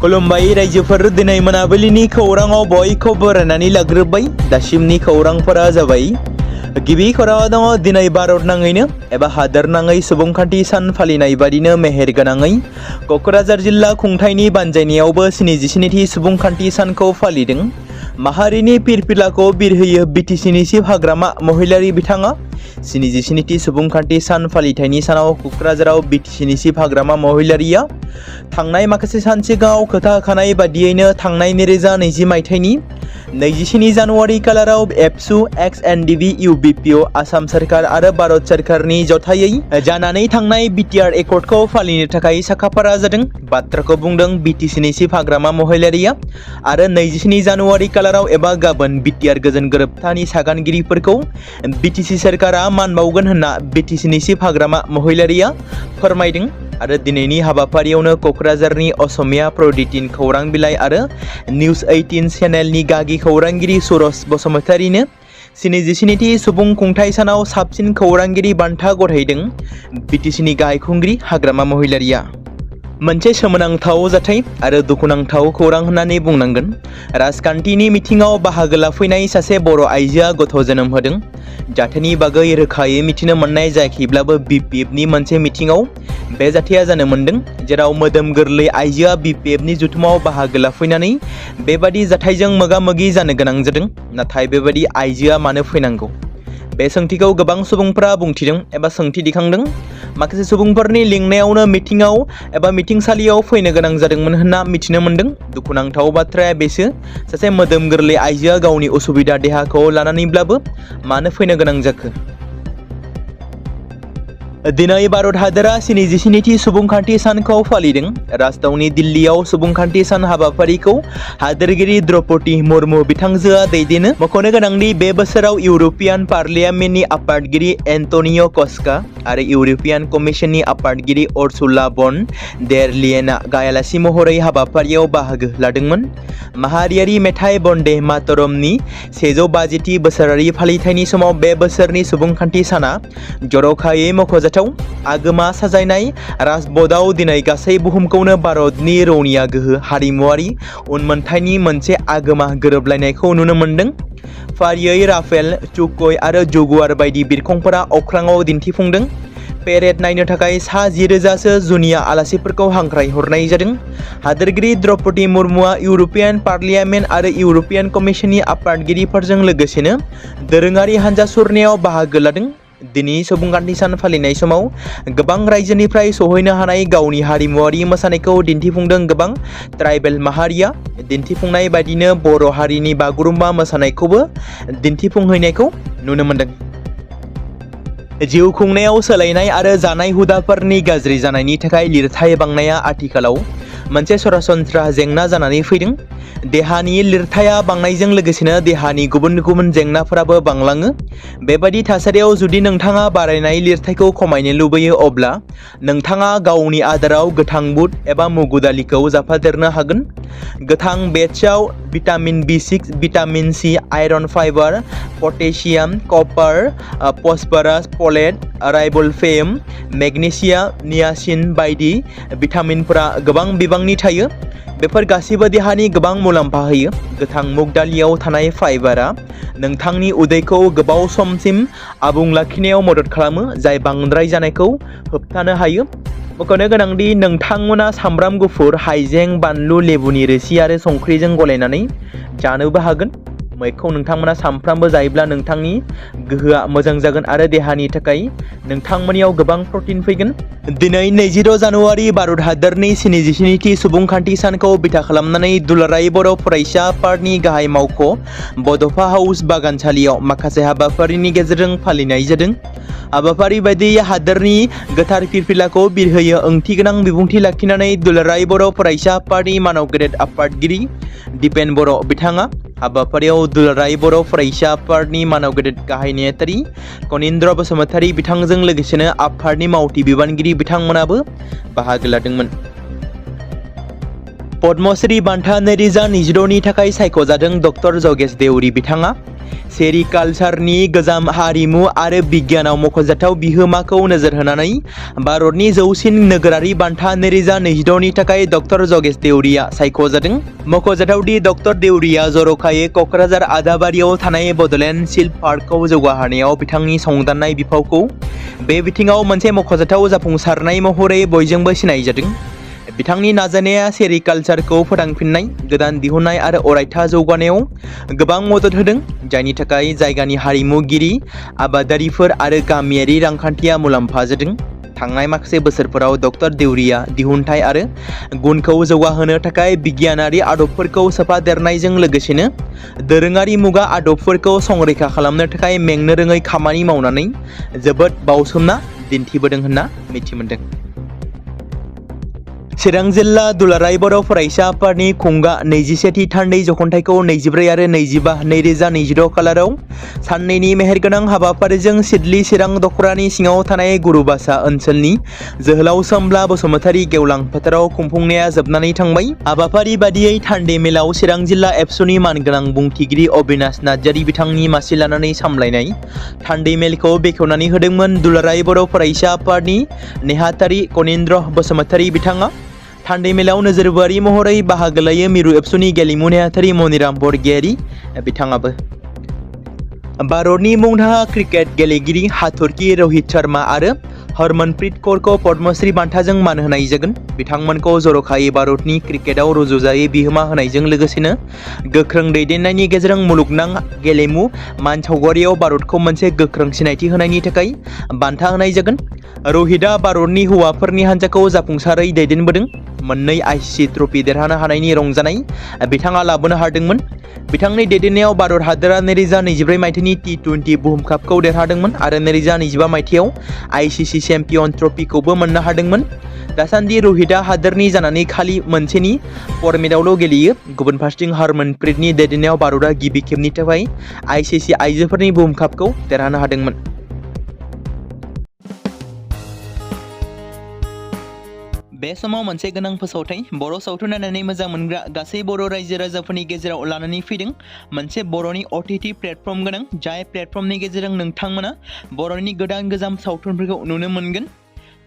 खुलुमबाय रायजोफोर दिनै मोनाबिलिनि खौराङाव बयखौबो बरायनानै लाग्रोबाय। दासिमनि खौरांफोरा जाबाय। गिबि खौराङाव दङ दिनै भारत नाङैनो एबा हादोरनाङै सुबुंखान्थि सान फालिनाय बादिनो मेहेर गोनाङै क'क्राझार जिल्ला खुंथायनि बानजायनायावबो 77थि सुबुंखान्थि सानखौ फालिदों। माहारिनि फिरफिलाखौ बिरहोयो बिटिसिनि चिफ हाग्रामा महिलारि बिथाङा 77थि सुबुंखान्थि सान फालिथायनि सानाव क'क्राझाराव बिटिसिनि चिफ हाग्रामा महिलारिया थांनाय माखासे सान सिगाङाव खोथा होखानाय बादियैनो थांनाय 2020 मायथाइनि 27 जानुवारि खालाराव एबसु XNDB UBPO आसाम सोरखार आरो भारत सोरखारनि जथायै जानानै थांनाय BTR एकर्डखौ फालिनो थाखाय साखाफारा जादों बाथ्राखौ बुंदों बिटिसिनि चिफ हाग्रामा महिलारिया आरो 27 जानुवारि खालाराव एबा गाबोन BTR गोजोन गोरोबथानि सागानगिरिफोरखौ बिटिसि सोरखारा मान बावगोन होनना बिटिसिनि चिफ हाग्रामा महिलारिया फोरमायदों। आरो दिनैनि हाबाफारियावनो क'क्राझारनि असमिया प्रदितिन खौरां बिलाइ आरो निउज 18 चेनेलनि गागि खौरांगिरि सुरज बसुमतारीनो 77थि सुबुं खुंथाय सानाव साबसिन खौरांगिरि बान्था गथायदों बिटिसिनि गाहाय खुंगिरि हाग्रामा महिलारिया। मोनसे सोमोनांथाव जाथाय आरो दुखुनांथाव खौरां होननानै बुंनांगोन। राजखान्थिनि मिथिङाव बाहागो लाफैनाय सासे बर' आइजोआ गथ' जोनोम होदों। जाथायनि बागै रोखायै मिथिनो मोननाय जायाखैब्लाबो BPFनि मोनसे मिथिङाव बे जाथाया जानो मोनदों जेराव मोदोम गोरलै आइजोआ BPFनि जथुमाव बाहागो लाफैनानै बेबादि जाथायजों मोगा-मोगि जानो गोनां जादों। नाथाय बेबादि आइजोआ मानो फैनांगौ? बे सोंथिखौ गोबां सुबुंफोरा बुंथिदों एबा सोंथि दिखांदों। माखासे सुबुंफोरनि लिंनायावनो मिथिङाव एबा मिथिंसालियाव फैनो गोनां जादोंमोन होनना मिथिनो मोनदों। दुखुनांथाव बाथ्राया बेसो सासे मोदोम गोरलै आइजोआ गावनि उसुबिदा देहाखौ लानानैब्लाबो मानो फैनो गोनां जाखो? दिनै भारत हादरा 77थि सुबुंखान्थि सानखौ फालिदों। राजधानी दिल्लीयाव सुबुंखान्थि सान हाबाफारिखौ हादोरगिरि द्रौपदी मुर्मु बिथांजोआ दैदेनो। मख'नो गोनांदि बे बोसोराव इउर'पियान पार्लियामेन्टनि आफादगिरि एन्टनिय' कस्टा आरो इउर'पियान कमिसननि आफादगिरि अर्सुला बन डेर लियेनआ गायालासि महरै हाबाफारियाव बाहागो लादोंमोन। माहारियारि मेथाइ बन्दे मातरमनि 150थि बोसोरारि फालिथायनि समाव बे बोसोरनि सुबुंखान्थि साना जर'खायै मख'जाथाव। आगोमा साजायनाय राजपथआव दिनै गासै बुहुमखौनो भारतनि रौनिया गोहो हारिमुआरि उनमोनथाइनि मोनसे आगोमा गोरोबलायनायखौ नुनो मोनदों। फारियै राफेल, सुख'ई आरो जगुआर बायदि बिरखंफोरा अख्राङाव दिन्थिफुंदों। पेरेड नायनो थाखाय सा 10,000सो जुनिया आलासिफोरखौ हांख्राय हरनाय जादों। हादोरगिरि द्रौपदी मुर्मुआ इउर'पियान पार्लियामेन्ट आरो इउर'पियान कमिसननि आफादगिरिफोरजों लोगोसेनो दोरोङारि हानजा सुरनायाव बाहागो लादों। दिनैनि सुबुंखान्थि सान फालिनाय समाव गोबां रायजोनिफ्राय सौहैनो हानाय गावनि हारिमुआरि मोसानायखौ दिन्थिफुंदों गोबां ट्राइबेल माहारिया। दिन्थिफुंनाय बायदिनो बर' हारिनि बागुरुम्बा मोसानायखौबो दिन्थिफुंहैनायखौ नुनो मोनदों। जिउ खुंनायाव सोलायनाय आरो जानाय हुदाफोरनि गाज्रि जानायनि थाखाय लिरथाय बांनाया आथिखालाव मोनसे सरासनस्रा जेंना जानानै फैदों। देहानि लिरथाया बांनायजों लोगोसेनो देहानि गुबुन गुबुन जेंनाफोराबो बांलाङो। बेबादि थासारियाव जुदि नोंथाङा बारायनाय लिरथायखौ खमायनो लुबैयो अब्ला नोंथाङा गावनि आदाराव गोथां बुट एबा मुगु दालिखौ जाफादेरनो हागोन। गोथां बेट्सआव vitamin B6, vitamin C, iron, fibre, potassium, copper, phosphorus, folate, riboflavin, magnesium, niacin बायदि भिटामिनफोरा गोबां बिबांनि थायो। बेफोर गासैबो देहानि गोबां मुलाम्फा होयो। गोथां मुग दालियाव थानाय फाइबारआ नोंथांनि उदैखौ गोबाव समसिम आबुं लाखिनायाव मदद खालामो जाय बांद्राय जानायखौ होबथानो हायो। मख'नो गोनांदि नोंथांमोना सामब्राम गुफुर, हाइजें, बानलु, लेबुनि रोसि आरो संख्रिजों गलायनानै जानोबो हागोन। मैखौ नोंथांमोना सानफ्रामबो जायोब्ला नोंथांनि गोहोआ मोजां जागोन आरो देहानि थाखाय नोंथांमोननियाव गोबां प्रटिन फैगोन। दिनै 26 जानुवारि भारत हादरनि 77थि सुबुंखान्थि सानखौ बिथा खालामनानै दुलाराय बर' फरायसा आफादनि गाहाय मावख' बड'फा हाउस बागानसालियाव माखासे हाबाफारिनि गेजेरजों फालिनाय जादों। हाबाफारि बायदियै हादोरनि गोथार फिरफिलाखौ बिरहोयो ओंथिगोनां बिबुंथि लाखिनानै दुलाराय बर' फरायसा आफादनि मानव गेदेर आफादगिरि दिपेन बर' बिथाङा हाबाफारियाव दुलाराय बर' फरायसा आफादनि मानव गेदेर गाहाय नेहाथारि कनिन्द्र बसुमतारी बिथांजों लोगोसेनो आफादनि मावथि बिबानगिरि बिथांमोनाबो बाहागो लादोंमोन। पद्मश्री बान्था 2026 नि थाखाय सायख'जादों डक्टर जगेश देउरि बिथाङा सेरिकालचारनि गोजाम हारिमु आरो बिगियानाव मख'जाथाव बिहोमाखौ नोजोर होनानै भारतनि जौसिन नोगोरारि बान्था 2026 नि थाखाय डक्टर जगेश देउरिया सायख'जादों। मख'जाथावदि डक्टर देउरिया जर'खायै क'क्राझार आदाबारियाव थानाय बड'लेण्ड सिल्क पार्कखौ जौगाहोनायाव बिथांनि संदाननाय बिफावखौ बे बिथिङाव मोनसे मख'जाथाव जाफुंसारनाय महरै बयजोंबो सिनायजादों। बिथांनि नाजानाया सेरिकालचारखौ फोथांफिननाय, गोदान दिहुननाय आरो अरायथा जौगानायाव गोबां मदद होदों, जायनि थाखाय जायगानि हारिमुगिरि, आबादारिफोर आरो गामियारि रांखान्थिया मुलाम्फा जादों। थांनाय माखासे बोसोरफोराव डक्टर देउरिया दिहुनथाय आरो गुनखौ जौगाहोनो थाखाय बिगियानारि आदबफोरखौ सोफादेरनायजों लोगोसेनो दोरोङारि मुगा आदबफोरखौ संरैखा खालामनो थाखाय मेंनो रोङै खामानि मावनानै जोबोद बावसोमना दिन्थिबोदों होनना मिथिमोनदों। चिरां जिल्ला दुलाराय बर' फरायसा आफादनि खुंगा 21थि थान्दै जख'न्थाइखौ 24 आरो 25 2026 खालाराव साननैनि मेहेरगोनां हाबाफारिजों सिडली चिरां दख'रानि सिङाव थानाय गुरुबासा ओनसोलनि जोहोलाव सोमब्ला बसुमतारी गेवलां फोथाराव खुंफुंनाया जोबनानै थांबाय। हाबाफारि बादियै थान्दै मेलाव चिरां जिल्ला एबसुनि मानगोनां बुंथिगिरि अबिनाश नार्जारी बिथांनि मासि लानानै सामलायनाय थान्दै मेलखौ बेखेवनानै होदोंमोन दुलाराय बर' फरायसा आफादनि नेहाथारि कनिन्द्र बसुमतारी बिथाङा। थान्दै मेलाव नोजोरबारि महरै बाहागो लायो मिरु एबसुनि गेलेमु नेहाथारि मनिराम बरगयारी बिथाङाबो। भारतनि मुंदांखा क्रिकेट गेलेगिरि हाथरखि रहित शर्मा आरो हरमनप्रीत कौरखौ पद्मश्री बान्थाजों मान होनाय जागोन। बिथांमोनखौ जर'खायै भारतनि क्रिकेटआव रुजुजायै बिहोमा होनायजों लोगोसेनो गोख्रों दैदेननायनि गेजेरजों मुलुगनां गेलेमु मानसावगारियाव भारतखौ मोनसे गोख्रों सिनायथि होनायनि थाखाय बान्था होनाय जागोन। रहितआ भारतनि हौवाफोरनि हान्जाखौ जाफुंसारै दैदेनबोदों। मोननै आईसीसी ट्रफी देरहानो हानायनि रंजानाय बिथाङा लाबोनो हादोंमोन। बिथांनि दैदेननायाव भारत हादोरा 2024 मायथाइनि T20 बुहुम कापखौ देरहादोंमोन आरो 2025 मायथाइयाव आईसीसी चेम्पियन ट्रफीखौबो मोननो हादोंमोन। दासान्दि रहितआ हादोरनि जानानै खालि मोनसेनि फर्मेटआवल' गेलेयो। गुबुन फारसेथिं हरमनप्रीतनि दैदेननायाव भारतआ गिबि खेबनि थाखाय आईसीसी आइजोफोरनि बुहुम कापखौ देरहानो हादोंमोन। बे समाव मोनसे गोनां फोसावथाय बर' सावथुन नायनानै मोजां मोनग्रा गासै बर' रायजो राजाफोरनि गेजेराव लानानै फैदों मोनसे बर'नि OTT प्लेटफर्म गोनां, जाय प्लेटफर्मनि गेजेरजों नोंथांमोना बर'नि गोजाम सावथुनफोरखौ नुनो मोनगोन।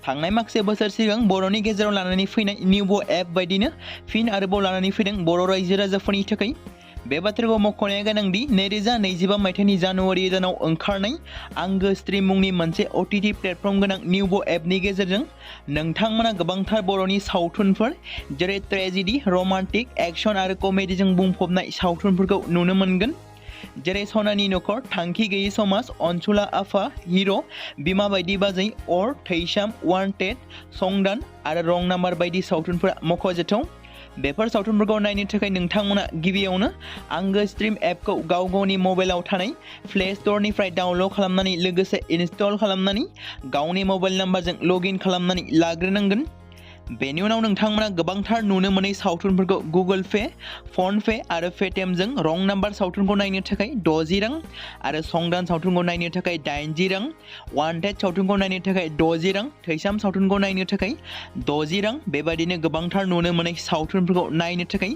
थांनाय माखासे बोसोर सिगां बर'नि गेजेराव लानानै फैनाय निउबो एप बायदिनो फिन आरोबाव लानानै फैदों बर' रायजो राजाफोरनि थाखाय। बे बाथ्राखौ मख'नाया गोनांदि 2025 मायथाइनि जानुवारि दानाव ओंखारनाय आंगो स्ट्रीम मुंनि मोनसे OTT प्लेटफर्म गोनां निउबो एपनि गेजेरजों नोंथांमोना गोबांथार बर'नि सावथुनफोर जेरै ट्रेजेडी, रमान्टिक, एक्शन आरो कमेडीजों बुंफबनाय सावथुनफोरखौ नुनो मोनगोन। जेरै सनानि नखर, थांखि गैयै समाज, अनसुला आफा, हिर', बिमा बायदि बाजै, अर, थैसाम, वान्टेड, संदान आरो रं नाम्बार बायदि सावथुनफोरा मख'जाथाव। बेफोर सावथुनफोरखौ नायनो थाखाय नोंथांमोना गिबियावनो आंगो स्ट्रीम एपखौ गावनि मबाइलाव थानाय प्ले स्ट'रनिफ्राय डाउनल'ड खालामनानै लोगोसे इनस्टल खालामनानै गावनि मबाइल नाम्बारजों लगइन खालामनानै लाग्रोनांगोन। बेनि उनाव नोंथांमोना गोबांथार नुनो मोनै सावथुनफोरखौ गुगोल पे, फन पे आरो पेटीएमजों रं नाम्बार सावथुनखौ नायनो थाखाय 60 रां आरो संदान सावथुनखौ नायनो थाखाय 80 रां, वान्टेड सावथुनखौ नायनो थाखाय 60 रां, थैसाम सावथुनखौ नायनो थाखाय 60 रां बेबायदिनो गोबांथार नुनो मोनै सावथुनफोरखौ नायनो थाखाय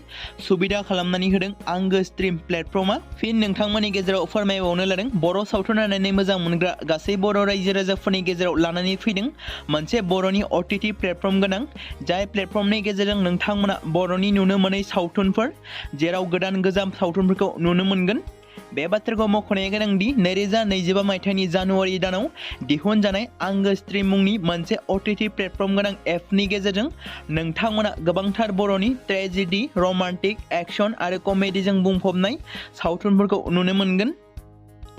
सुबिदा खालामनानै होदों आंगो स्ट्रीम प्लेटफर्मा। फिन नोंथांमोननि गेजेराव फोरमायबावनो लादों बर' सावथुन नायनानै मोजां मोनग्रा गासै बर' रायजो राजाफोरनि गेजेराव लानानै फैदों मोनसे बर'नि OTT प्लेटफर्म गोनां, जाय प्लेटफर्मनि गेजेरजों नोंथांमोना बर'नि नुनो मोनै सावथुनफोर जेराव गोजाम सावथुनफोरखौ नुनो मोनगोन। बे बाथ्राखौ मख'नाया गोनांदि 2025 मायथाइनि जानुवारि दानाव दिहुनजानाय आंगो स्ट्रीम मुंनि मोनसे OTT प्लेटफर्म गोनां एपनि गेजेरजों नोंथांमोना गोबांथार बर'नि ट्रेजेडी, रमान्टिक, एक्शन आरो कमेडीजों बुंफबनाय सावथुनफोरखौ नुनो मोनगोन।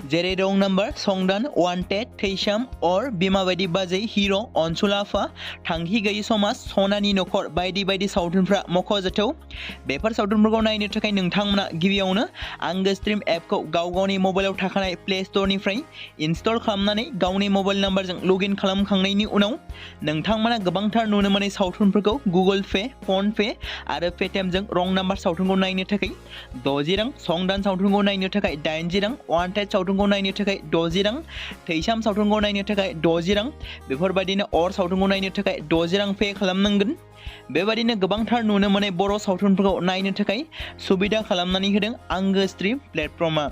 जेरै रं नाम्बार, संदान, वान्टेड, थैसाम, अर, बिमा बायदि बाजै, हिर', अनसुला आफा, थांखि गैयै समाज, सनानि नखर बायदि बायदि सावथुनफ्रा मख'जाथाव। बेफोर सावथुनफोरखौ नायनो थाखाय नोंथांमोना गिबियावनो आंगो स्ट्रीम एपखौ गावनि मबाइलाव थाखानाय प्ले स्ट'रनिफ्राय इनस्टल खालामनानै गावनि मबाइल नाम्बारजों लगइन खालामखांनायनि उनाव नोंथांमोना गोबांथार नुनो मोनै सावथुनफोरखौ गुगोल पे, फन पे आरो पेटीएमजों रं नाम्बार सावथुनखौ नायनो थाखाय 60 रां, संदान सावथुनखौ नायनो थाखाय 80 रां, वान्टेड सावथुन सावथुनखौ नायनो थाखाय 60 रां, थैसाम सावथुनखौ नायनो थाखाय 60 रां, बेफोरबायदिनो अर सावथुनखौ नायनो थाखाय 60 रां पे खालामनांगोन। बेबायदिनो गोबांथार नुनो मोननाय बर' सावथुनफोरखौ नायनो थाखाय सुबिदा खालामनानै होदों आंगो स्ट्रिम प्लेटफर्मा।